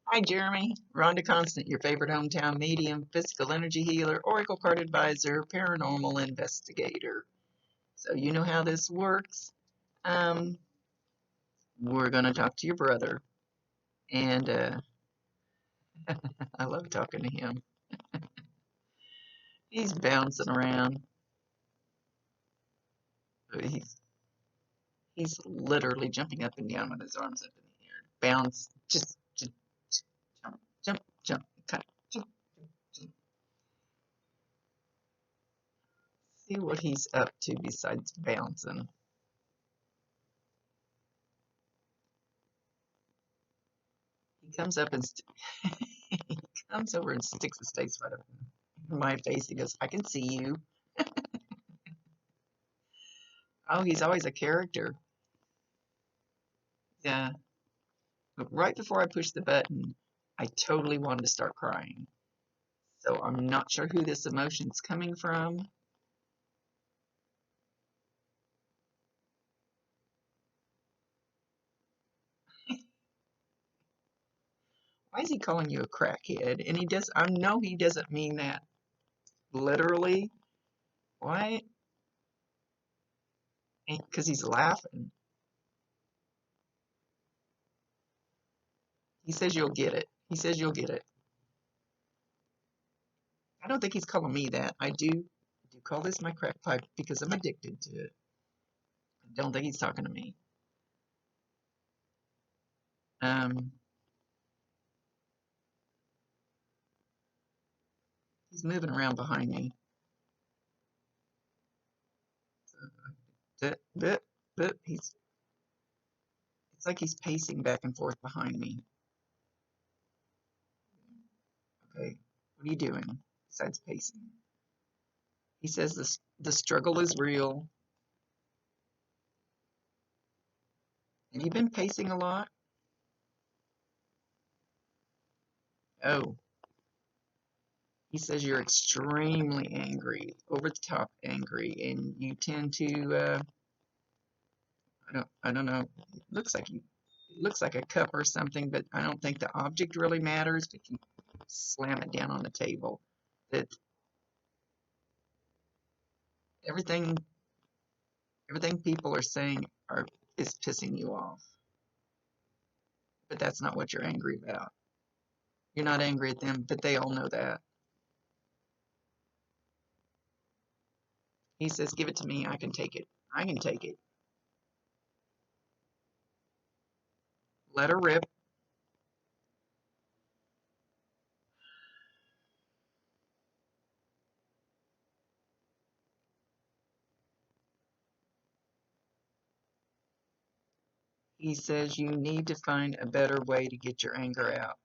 Hi, Jeremy. Rhonda Constant, your favorite hometown medium, physical energy healer, oracle card advisor, paranormal investigator. So you know how this works. Um, we're gonna talk to your brother, and I love talking to him. He's bouncing around. He's literally jumping up and down with his arms up in the air. Bounce, just jump, jump, jump, kind of jump, jump. See what he's up to besides bouncing. He comes up and he comes over and sticks his face right up in my face. He goes, "I can see you." Oh, he's always a character. Yeah. But right before I pushed the button, I totally wanted to start crying. So I'm not sure who this emotion's coming from. Why is he calling you a crackhead? And I know he doesn't mean that literally. Why? Because he's laughing. He says you'll get it. He says you'll get it. I don't think he's calling me that. I do call this my crack pipe because I'm addicted to it. I don't think he's talking to me. Um, he's moving around behind me. But, but it's like he's pacing back and forth behind me. Okay, what are you doing besides pacing? He says the struggle is real. Have you been pacing a lot? Oh, he says you're extremely angry, over the top angry, and you tend to I don't know. It looks like a cup or something, but I don't think the object really matters. If you slam it down on the table, that everything everything people are saying are is pissing you off. But that's not what you're angry about. You're not angry at them, but they all know that. He says, "Give it to me. I can take it. I can take it. Let her rip." He says you need to find a better way to get your anger out.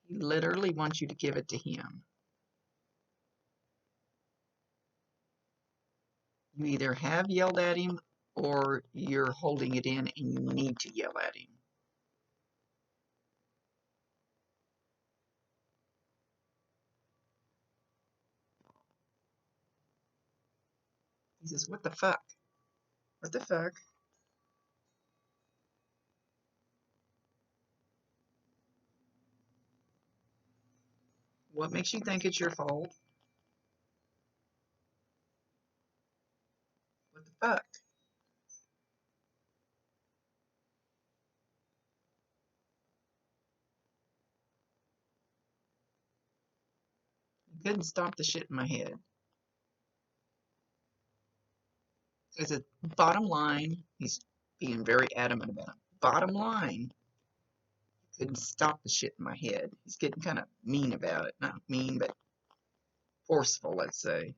He literally wants you to give it to him. You either have yelled at him or you're holding it in and you need to yell at him. He says, "What the fuck? What the fuck?" What makes you think it's your fault? What the fuck? You couldn't stop the shit in my head. So he said, bottom line, he's being very adamant about it. Bottom line, couldn't stop the shit in my head. He's getting kind of mean about it. Not mean, but forceful, let's say.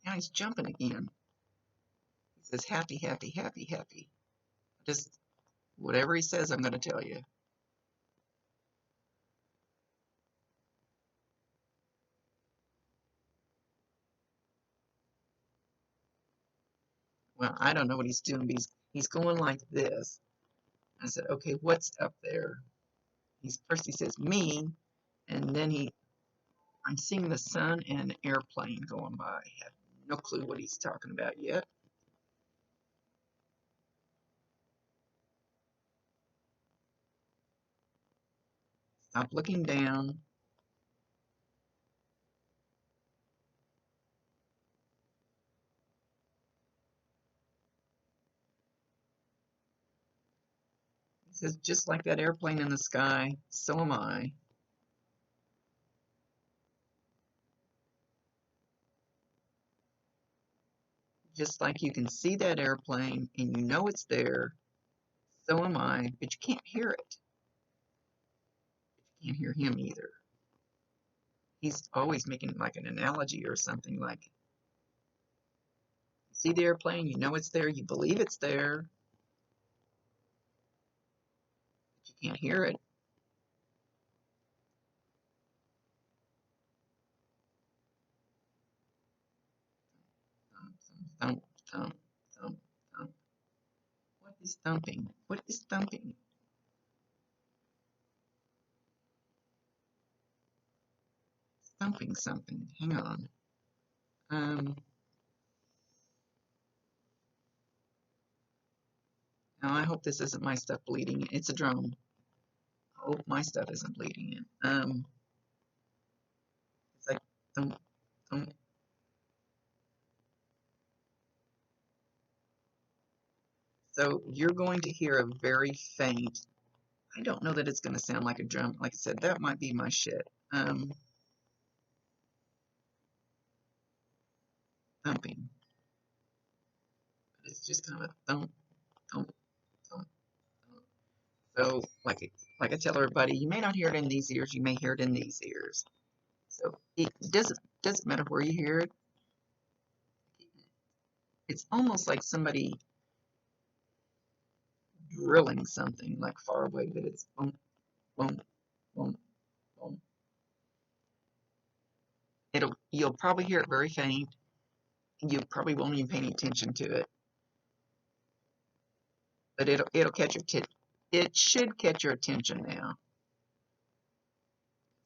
Now he's jumping again. He says, happy, happy, happy, happy. Just whatever he says, I'm going to tell you. Well, I don't know what he's doing, but he's going like this. I said, okay, what's up there? First he says me, and then I'm seeing the sun and an airplane going by. I have no clue what he's talking about yet. Stop looking down. He says, just like that airplane in the sky, so am I. Just like you can see that airplane and you know it's there, so am I, but you can't hear it. You can't hear him either. He's always making like an analogy or something like, you see the airplane, you know it's there, you believe it's there, but you can't hear it. Thump, thump, thump, thump, thump. What is thumping? What is thumping? Thumping something. Hang on. Now I hope this isn't my stuff bleeding. It's a drone. I hope my stuff isn't bleeding in. It's like thump, thump. So you're going to hear a very faint. I don't know that it's going to sound like a drum. Like I said, that might be my shit. Thumping. But it's just kind of a thump, thump, thump, thump. So like I tell everybody, you may not hear it in these ears, you may hear it in these ears. So it doesn't matter where you hear it. It's almost like somebody drilling something like far away, but it's boom, boom, boom, boom. You'll probably hear it very faint. You probably won't even pay any attention to it, but it'll catch your it should catch your attention now.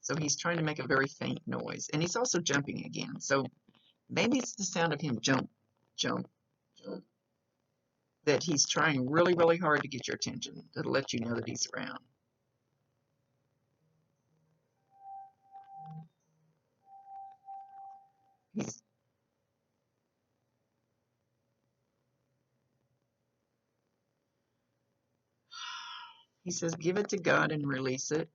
So he's trying to make a very faint noise, and he's also jumping again. So maybe it's the sound of him jump, jump, jump, that he's trying really, really hard to get your attention, to let you know that he's around. He's He says, give it to God and release it.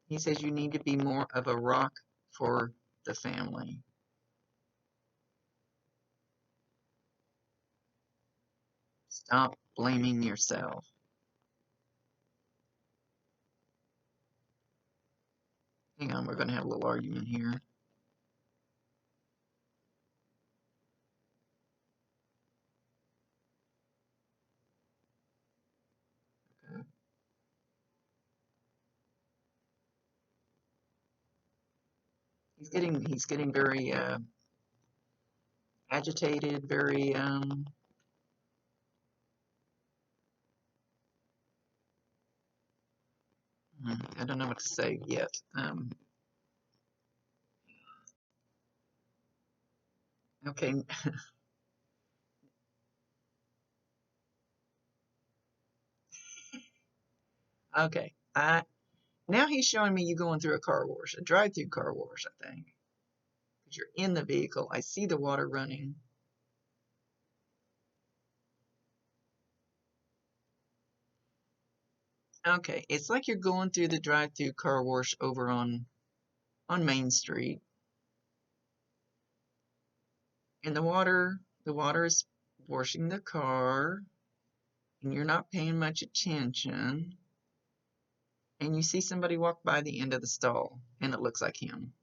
He says you need to be more of a rock for the family. Stop blaming yourself. Hang on, we're going to have a little argument here. Okay. He's getting very agitated, very I don't know what to say yet. Okay. Okay. Now he's showing me you going through a car wash, a drive-through car wash, I think. Because you're in the vehicle. I see the water running. Okay, it's like you're going through the drive-through car wash over on Main Street. And the water is washing the car, and you're not paying much attention. And you see somebody walk by the end of the stall, and it looks like him.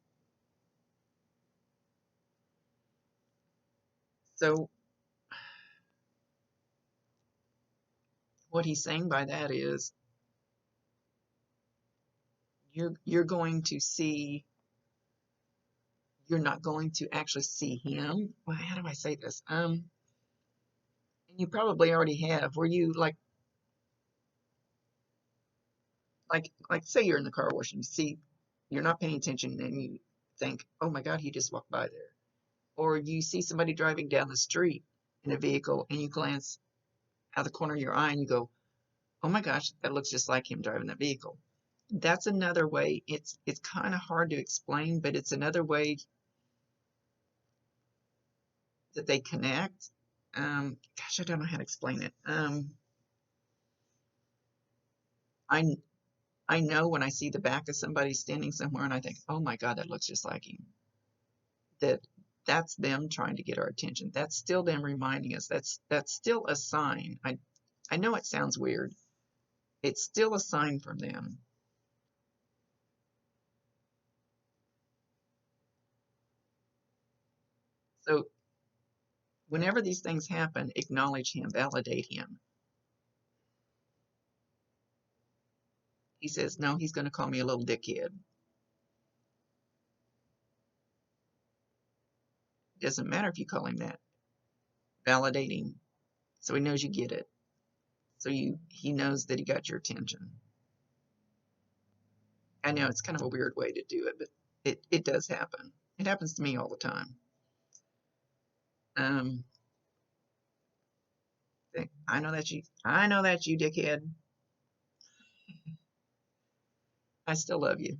So what he's saying by that is you're going to see, you're not going to actually see him. Well, how do I say this? And you probably already have, where you like say you're in the car wash and you see, you're not paying attention and you think, oh my God, he just walked by there. Or you see somebody driving down the street in a vehicle and you glance out the corner of your eye and you go, oh my gosh, that looks just like him driving that vehicle. That's another way. It's kind of hard to explain, but it's another way that they connect. Gosh, I don't know how to explain it. I I know when I see the back of somebody standing somewhere and I think, oh my God, that looks just like him. That that's them trying to get our attention. That's still them reminding us. That's still a sign. I know it sounds weird. It's still a sign from them. So whenever these things happen, acknowledge him, validate him. He says, no, he's going to call me a little dickhead. Doesn't matter if you call him that. Validate him so he knows you get it. So he knows that he got your attention. I know it's kind of a weird way to do it, but it does happen. It happens to me all the time. Um, I know that you, dickhead. I still love you.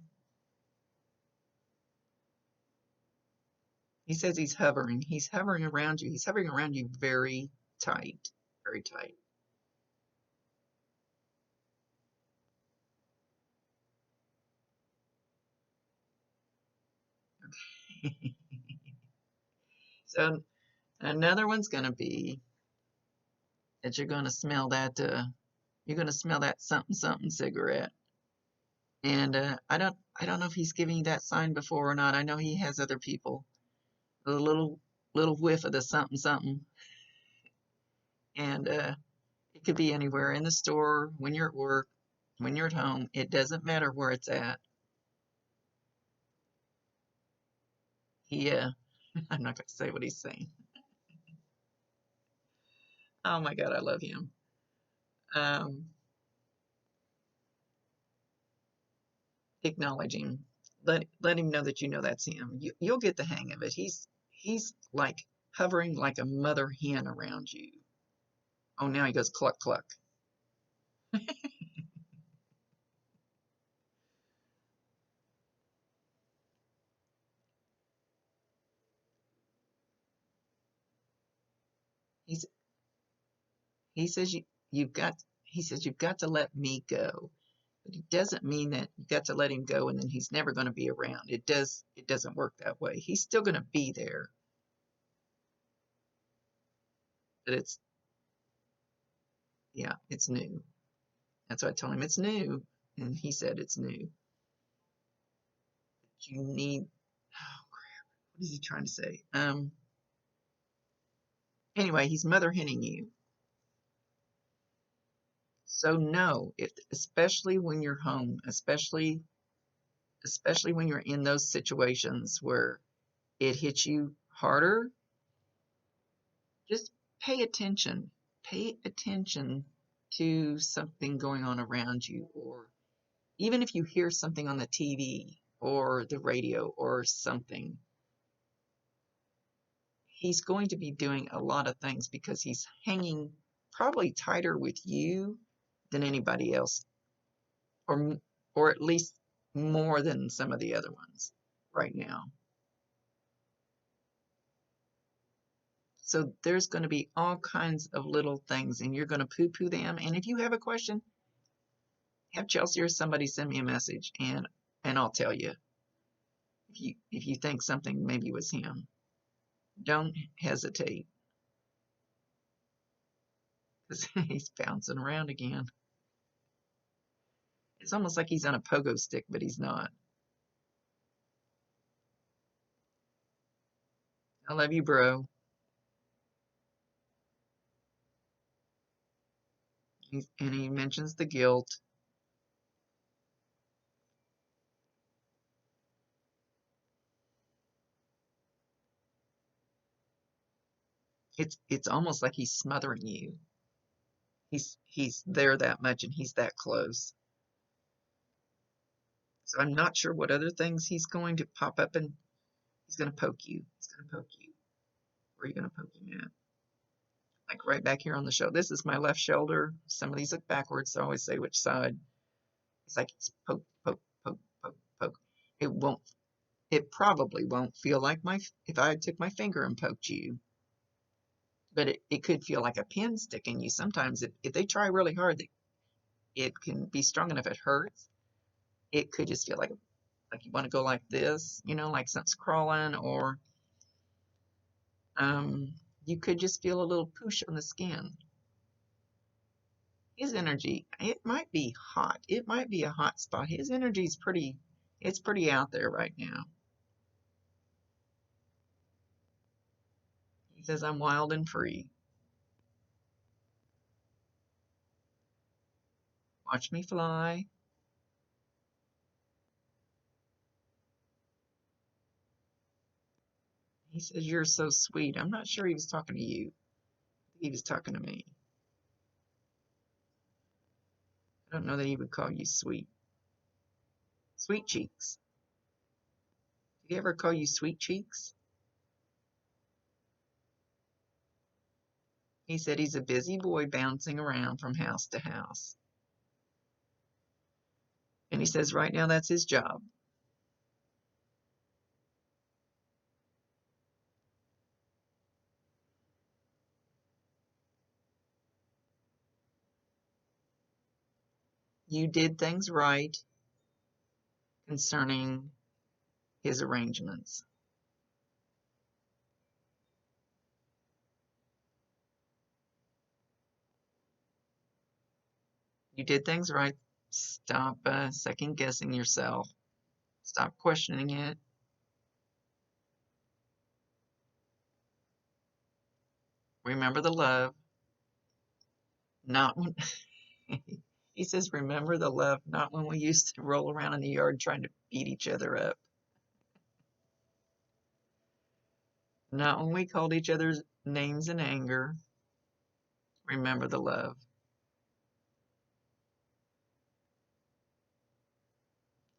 He says he's hovering. He's hovering around you. He's hovering around you very tight, very tight. So another one's going to be that you're going to smell that something something cigarette. And I don't know if he's giving you that sign before or not. I know he has other people. A little whiff of the something something, and it could be anywhere in the store, when you're at work, when you're at home. It doesn't matter where it's at. He I'm not going to say what he's saying. Oh my God, I love him. Um, Acknowledge him. Let him know that you know that's him. You'll get the hang of it. He's like hovering like a mother hen around you. Oh, now he goes cluck cluck. He's he says you've got he says you've got to let me go. But it doesn't mean that you got to let him go and then he's never going to be around. It doesn't work that way. He's still going to be there. But it's yeah, it's new. That's why I told him it's new. And he said it's new. You need, oh crap, what is he trying to say? Anyway, he's mother henning you. So no, if especially when you're home, especially when you're in those situations where it hits you harder, just pay attention. Pay attention to something going on around you, or even if you hear something on the TV or the radio or something, he's going to be doing a lot of things because he's hanging probably tighter with you than anybody else, or or at least more than some of the other ones right now. So there's going to be all kinds of little things, and you're going to poo-poo them. And if you have a question, have Chelsea or somebody send me a message, and I'll tell you if you think something maybe was him. Don't hesitate, because he's bouncing around again. It's almost like he's on a pogo stick, but he's not. I love you, bro. And he mentions the guilt. It's almost like he's smothering you. He's there that much and he's that close. So I'm not sure what other things he's going to pop up and he's going to poke you. He's going to poke you. Where are you going to poke him at? Like right back here on the shoulder. This is my left shoulder. Some of these look backwards, so I always say which side. It's like it's poke, poke, poke, poke, poke. It won't. It probably won't feel like if I took my finger and poked you, but it could feel like a pin sticking you. Sometimes if they try really hard, it can be strong enough it hurts. It could just feel like you want to go like this, like something's crawling, or you could just feel a little push on the skin. His energy, it might be hot. It might be a hot spot. His energy is it's pretty out there right now. He says, I'm wild and free. Watch me fly. He says, you're so sweet. I'm not sure he was talking to you. He was talking to me. I don't know that he would call you sweet. Sweet cheeks. Did he ever call you sweet cheeks? He said he's a busy boy bouncing around from house to house. And he says right now that's his job. You did things right concerning his arrangements. You did things right. Stop second guessing yourself. Stop questioning it. Remember the love. Not when he says, remember the love, not when we used to roll around in the yard trying to beat each other up. Not when we called each other's names in anger. Remember the love.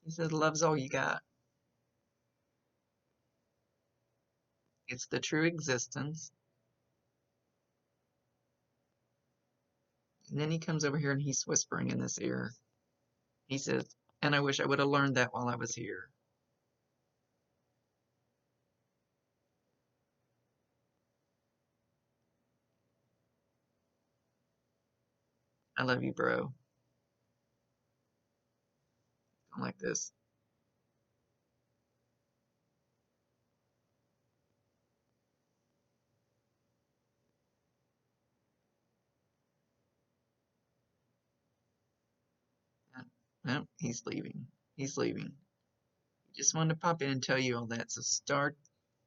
He says, love's all you got. It's the true existence. And then he comes over here and he's whispering in this ear. He says, and I wish I would have learned that while I was here. I love you, bro. Don't like this. No, he's leaving. He's leaving. He just wanted to pop in and tell you all that. So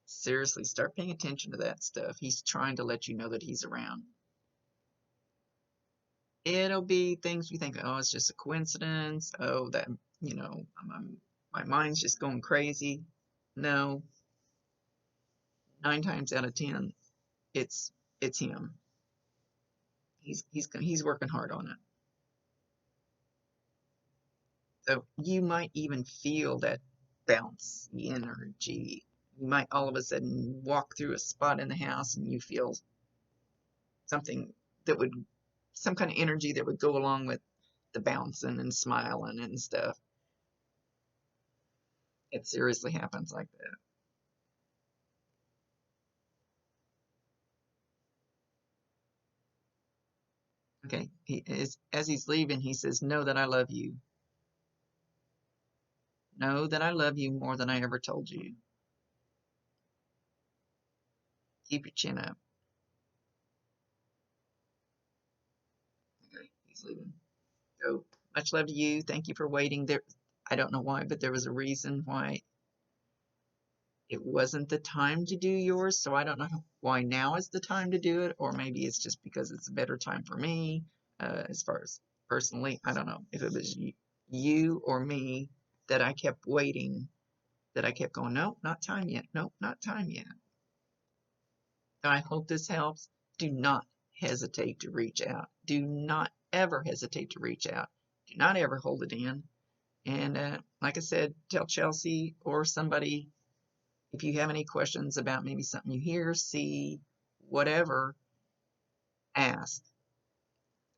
seriously, start paying attention to that stuff. He's trying to let you know that he's around. It'll be things you think, oh, it's just a coincidence. Oh, that, my mind's just going crazy. No, 9 times out of 10, it's him. He's working hard on it. So you might even feel that bounce energy. You might all of a sudden walk through a spot in the house and you feel something that would, some kind of energy that would go along with the bouncing and smiling and stuff. It seriously happens like that. Okay, as he's leaving, he says, know that I love you. Know that I love you more than I ever told you. Keep your chin up. Okay, he's leaving. Go. Much love to you. Thank you for waiting. I don't know why, but there was a reason why it wasn't the time to do yours. So I don't know why now is the time to do it, or maybe it's just because it's a better time for me. As far as personally, I don't know if it was you or me that I kept waiting, that I kept going, nope, not time yet. Nope, not time yet. I hope this helps. Do not hesitate to reach out. Do not ever hesitate to reach out. Do not ever hold it in. And like I said, tell Chelsea or somebody if you have any questions about maybe something you hear, see, whatever, ask.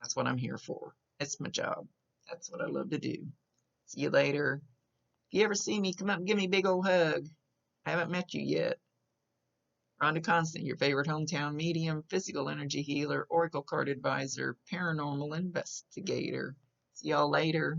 That's what I'm here for. It's my job. That's what I love to do. See you later. If you ever see me, come up and give me a big old hug. I haven't met you yet. Rhonda Constant, your favorite hometown medium, physical energy healer, oracle card advisor, paranormal investigator. See y'all later.